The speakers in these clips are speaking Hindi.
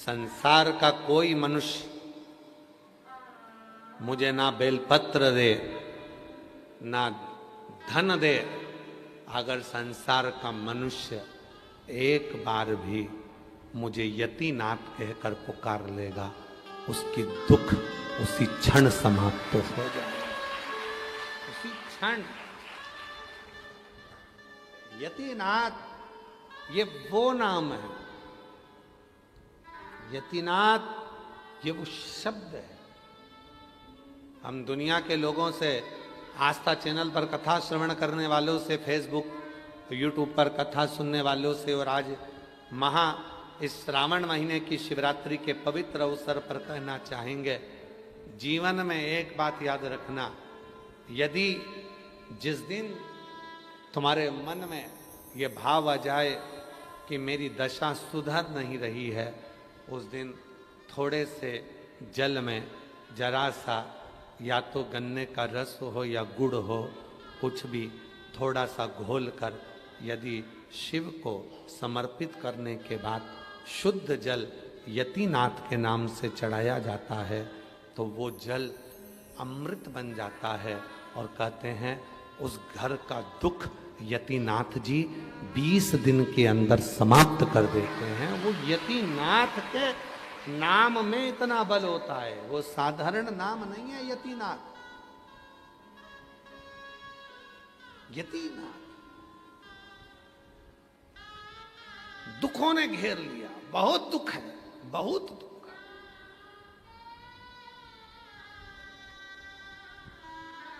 संसार का कोई मनुष्य मुझे ना बेलपत्र दे ना धन दे, अगर संसार का मनुष्य एक बार भी मुझे यतिनाथ कहकर पुकार लेगा, उसकी दुख उसी क्षण समाप्त हो जाएगा। उसी क्षण। यतिनाथ ये वो नाम है, यतिनाथ ये वो शब्द है। हम दुनिया के लोगों से, आस्था चैनल पर कथा श्रवण करने वालों से, फेसबुक यूट्यूब पर कथा सुनने वालों से, और आज इस श्रावण महीने की शिवरात्रि के पवित्र अवसर पर कहना चाहेंगे, जीवन में एक बात याद रखना, यदि जिस दिन तुम्हारे मन में ये भाव आ जाए कि मेरी दशा सुधर नहीं रही है, उस दिन थोड़े से जल में जरा सा या तो गन्ने का रस हो या गुड़ हो, कुछ भी थोड़ा सा घोल कर यदि शिव को समर्पित करने के बाद शुद्ध जल यतिनाथ के नाम से चढ़ाया जाता है, तो वो जल अमृत बन जाता है। और कहते हैं उस घर का दुख यतिनाथ जी 20 दिन के अंदर समाप्त कर देते हैं। वो यतिनाथ के नाम में इतना बल होता है, वो साधारण नाम नहीं है यतिनाथ। यतिनाथ दुखों ने घेर लिया, बहुत दुख है, बहुत दुख।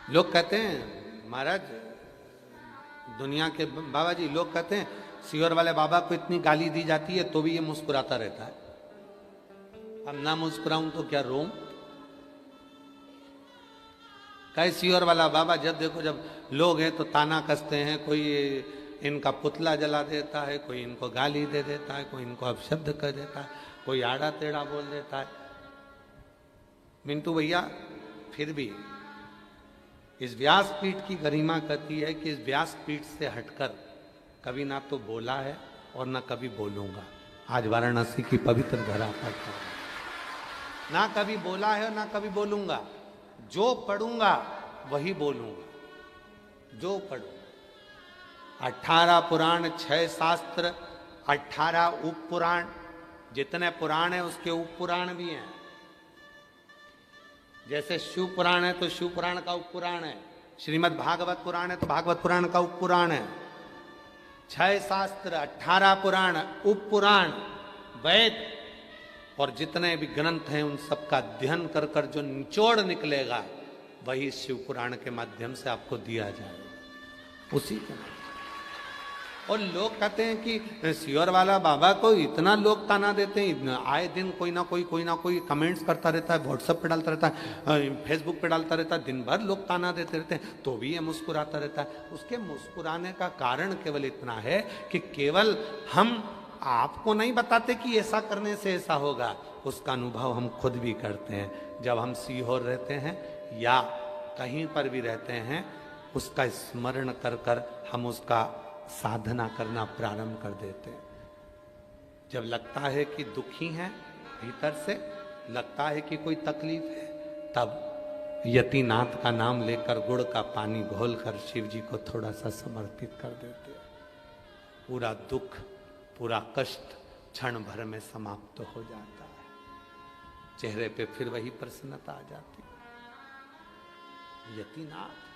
लोग कहते हैं महाराज, दुनिया के बाबा जी, लोग कहते हैं सीहोर वाले बाबा को इतनी गाली दी जाती है तो भी ये मुस्कुराता रहता है। अब ना मुस्कुराऊं तो क्या रोऊं? कई सीहोर वाला बाबा जब देखो, जब लोग हैं तो ताना कसते हैं, कोई इनका पुतला जला देता है, कोई इनको गाली दे देता है, कोई इनको अपशब्द कर देता है, कोई आड़ा टेढ़ा बोल देता है। मिंटू भैया फिर भी इस व्यासपीठ की गरिमा कहती है कि इस व्यासपीठ से हटकर कभी ना तो बोला है और ना कभी बोलूंगा। आज वाराणसी की पवित्र धरा पर ना कभी बोला है और ना कभी बोलूंगा। जो पढ़ूंगा वही बोलूंगा, जो पढ़ूंगा। 18 पुराण, 6 शास्त्र, 18 उप पुराण, जितने पुराण है उसके उप पुराण भी हैं। जैसे शिव पुराण है तो शिव पुराण का उप पुराण है, श्रीमद् भागवत पुराण है तो भागवत पुराण का उप पुराण है। 6 शास्त्र, 18 पुराण, उप पुराण, वेद और जितने भी ग्रंथ हैं उन सबका अध्ययन कर कर जो निचोड़ निकलेगा वही शिव पुराण के माध्यम से आपको दिया जाएगा, उसी का। और लोग कहते हैं कि सीहोर वाला बाबा को इतना लोग ताना देते हैं, आए दिन कोई ना कोई कमेंट्स करता रहता है, व्हाट्सएप पे डालता रहता है, फेसबुक पे डालता रहता है, दिन भर लोग ताना देते रहते हैं, तो भी ये मुस्कुराता रहता है। उसके मुस्कुराने का कारण केवल इतना है कि केवल हम आपको नहीं बताते कि ऐसा करने से ऐसा होगा, उसका अनुभव हम खुद भी करते हैं। जब हम सीहोर रहते हैं या कहीं पर भी रहते हैं, उसका स्मरण कर कर हम उसका साधना करना प्रारंभ कर देते हैं। जब लगता है कि दुखी हैं, भीतर से लगता है कि कोई तकलीफ है, तब यतिनाथ का नाम लेकर गुड़ का पानी घोलकर शिव जी को थोड़ा सा समर्पित कर देते हैं। पूरा दुख, पूरा कष्ट क्षण भर में समाप्त हो जाता है। चेहरे पे फिर वही प्रसन्नता आ जाती है। यतिनाथ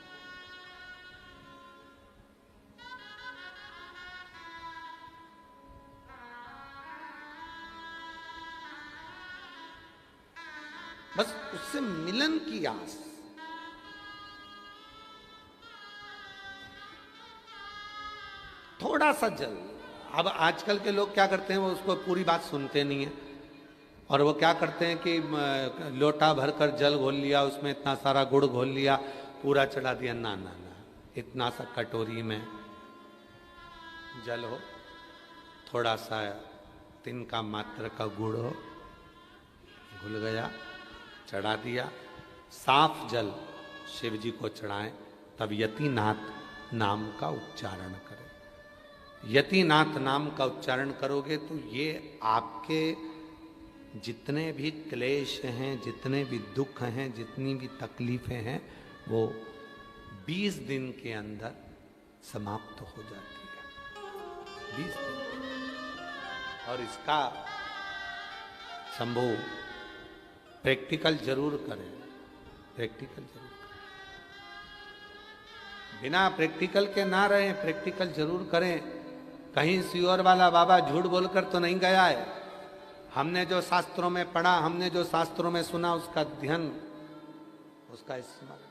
बस उससे मिलन की आस। थोड़ा सा जल। अब आजकल के लोग क्या करते हैं, वो उसको पूरी बात सुनते नहीं है, और वो क्या करते हैं कि लोटा भरकर जल घोल लिया, उसमें इतना सारा गुड़ घोल लिया, पूरा चढ़ा दिया। ना ना ना, इतना सा कटोरी में जल हो, थोड़ा सा तिनका मात्र का गुड़ हो, घुल गया, चढ़ा दिया। साफ जल शिव जी को चढ़ाएं, तब यतिनाथ नाम का उच्चारण करें। यतिनाथ नाम का उच्चारण करोगे तो ये आपके जितने भी क्लेश हैं, जितने भी दुख हैं, जितनी भी तकलीफें हैं, वो 20 दिन के अंदर समाप्त हो जाती है। 20 दिन। और इसका शंभू प्रैक्टिकल जरूर करें, प्रैक्टिकल जरूर करें। बिना प्रैक्टिकल के ना रहें, प्रैक्टिकल जरूर करें। कहीं सियोर वाला बाबा झूठ बोलकर तो नहीं गया है। हमने जो शास्त्रों में पढ़ा, हमने जो शास्त्रों में सुना, उसका ध्यान, उसका स्मरण।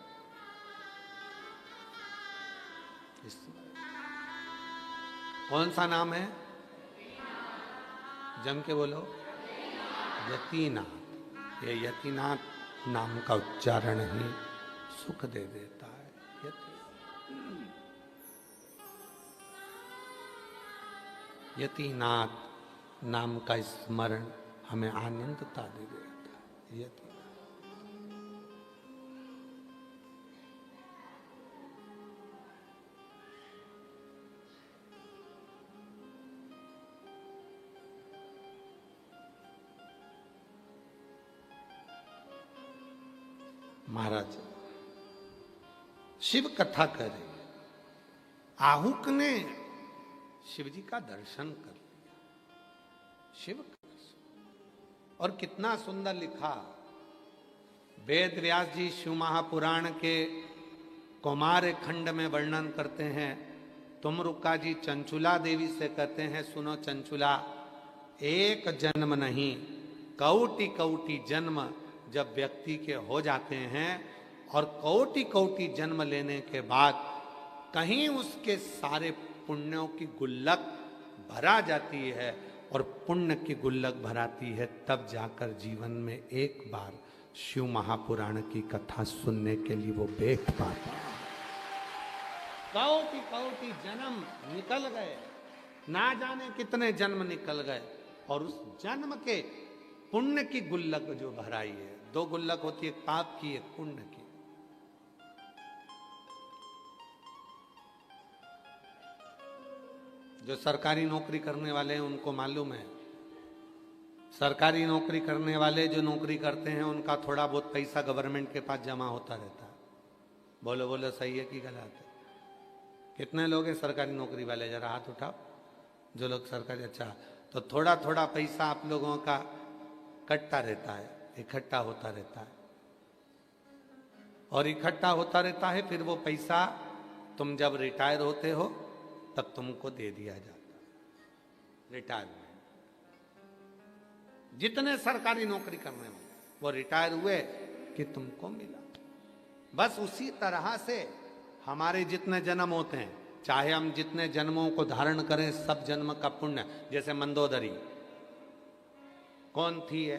कौन सा नाम है? जम के बोलो। यतीनाथ। ये यतीनाथ नाम का उच्चारण ही सुख दे देता है। यतीनाथ नाम का स्मरण हमें आनंदता दे देता है। यतीनाथ। महाराज शिव कथा कर रहे हैं। आहुक ने शिव जी का दर्शन कर लिया। शिव का दर्शन। और कितना सुंदर लिखा। वेद व्यास जी शिव महापुराण के कौमार खंड में वर्णन करते हैं। तुमरुका जी चंचुला देवी से कहते हैं, सुनो चंचुला, एक जन्म नहीं, कौटि कौटि जन्म जब व्यक्ति के हो जाते हैं, और कौटि कौटि जन्म लेने के बाद कहीं उसके सारे पुण्यों की गुल्लक भरा जाती है, और पुण्य की गुल्लक भराती है, तब जाकर जीवन में एक बार शिव महापुराण की कथा सुनने के लिए वो बैठ पाता है। कौटि कौटि जन्म निकल गए, ना जाने कितने जन्म निकल गए, और उस जन्म के पुण्य की गुल्लक जो भराई है। 2 गुल्लक होती है, एक पाप की, एक पुण्य की। जो सरकारी नौकरी करने वाले हैं उनको मालूम है, सरकारी नौकरी करने वाले जो नौकरी करते हैं उनका थोड़ा बहुत पैसा गवर्नमेंट के पास जमा होता रहता है। बोलो बोलो, सही है कि गलत है? कितने लोग हैं सरकारी नौकरी वाले? जरा हाथ उठाओ जो लोग सरकारी। अच्छा, तो थोड़ा थोड़ा पैसा आप लोगों का कटता रहता है, इकट्ठा होता रहता है, और इकट्ठा होता रहता है। फिर वो पैसा तुम जब रिटायर होते हो तब तुमको दे दिया जाता है। रिटायरमेंट। जितने सरकारी नौकरी करने वाले वो रिटायर हुए कि तुमको मिला। बस उसी तरह से हमारे जितने जन्म होते हैं, चाहे हम जितने जन्मों को धारण करें, सब जन्म का पुण्य। जैसे मंदोदरी कौन थी? है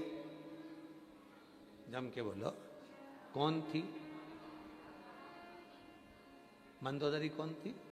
जम के बोलो, कौन थी मंदोदरी? कौन थी?